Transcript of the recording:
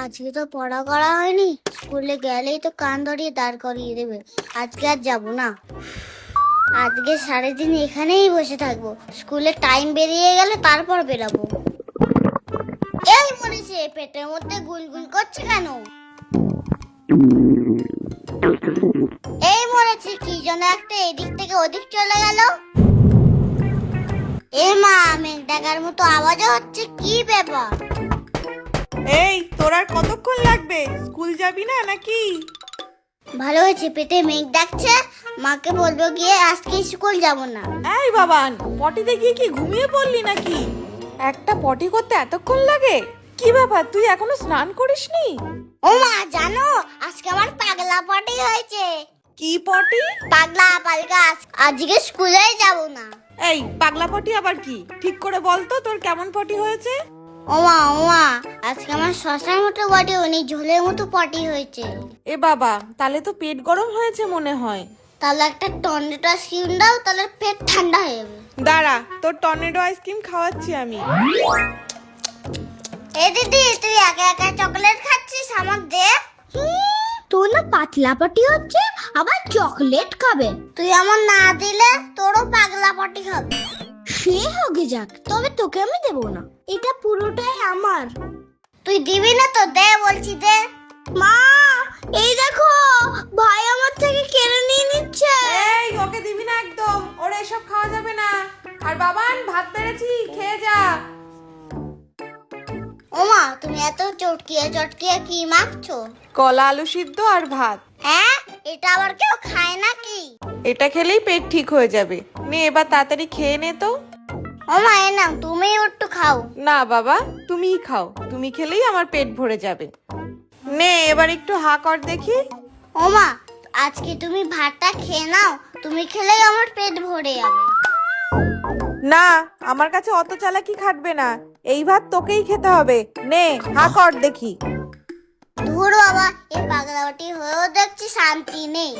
আজকে তো পড়া করা হয়নি, স্কুলে গেলেই তো কান ধরিয়ে দাঁড় করিয়ে দেবে। আজকে আর যাবো না, আজকে সারাদিন এখানেই বসে থাকবো। স্কুলে টাইম বেরিয়ে গেলে তারপর বেরাবো। এই মরেছে, পেটের মধ্যে গুলগুল করছে কেন? এই মরেছে, কি যেন একটা এদিক থেকে ওদিক চলে গেল। এ মা, মেঘ ডাকার মতো আওয়াজও হচ্ছে, কি ব্যাপার? এই তোর আর কতক্ষণ লাগবে? স্কুল যাবি না নাকি? ভালো হয়েছে, পেটে মেঘ ডাকছে, মাকে বলবো গিয়ে আজকে স্কুল যাব না। এই বাবান, পটিতে গিয়ে কি ঘুমিয়ে পড়লি নাকি? একটা পটি করতে এতক্ষণ লাগে? কি ব্যাপার, তুই এখনো স্নান করিসনি? ও মা, জানো আজকে আমার পাগলা পটি হয়েছে। কি পটি? পাগলা পালকা, আজকে স্কুলে যাব না। এই পাগলা পটি আবার কি? ঠিক করে বল তো, তোর কেমন পটি হয়েছে? ও মা, আজকে আমার শশার মতো বডি হয়নি, ঝোলের মতো পটি হয়েছে। এ বাবা, তাহলে তো পেট গরম হয়েছে মনে হয়। তাহলে একটা টর্নেডো আইসক্রিম দাও, তাহলে পেট ঠান্ডা হয়ে যাবে। দাঁড়া, তোর টর্নেডো আইসক্রিম খাওয়াচ্ছি আমি। এ দিদি, তুই একা একা চকলেট খাচ্ছিস, আমার দে। তোর না পাতলা পাটি হচ্ছে, আবার চকলেট খাবে? তুই আমার না দিলে তোরও পাগলা পাটি হবে। সে হোক যাক, তবে তোকে আমি দেব না, এটা পুরোটাই আমার। তুই দিবি না তো দে, বলছি দে। মা, এই দেখো, ভাই আমার থেকে কেড়ে নিয়ে নিচ্ছে। এই ওকে দিবি না একদম, ওরা এসব খাওয়া যাবে না। আর বাবান, ভাত বেড়েছি, খেয়ে যা। ওমা, তুমি এত চটকিয়ে চটকিয়ে কি মাখছো? কলা আলু সিদ্ধ আর ভাত। হ্যাঁ, এটা আবার কেউ খায় নাকি? এটা খেলেই পেট ঠিক হয়ে যাবে। নে এবার তাড়াতাড়ি খেয়ে নে তো। ওমা, এ নাও, তুমি একটু খাও। না বাবা, তুমিই খাও, তুমি খেলেই আমার পেট ভরে যাবে। নে এবার একটু হা কর দেখি। ওমা, আজকে তুমি ভাতটা খেয়ে নাও, তুমি খেলেই আমার পেট ভরে যাবে। না, আমার কাছে অত চালাকি খাটবে না, এই ভাত তোকেই খেতে হবে। নে হা কর দেখি। ধুর বাবা, এই পাগলাবাটি হয়েও দেখছি শান্তি নেই।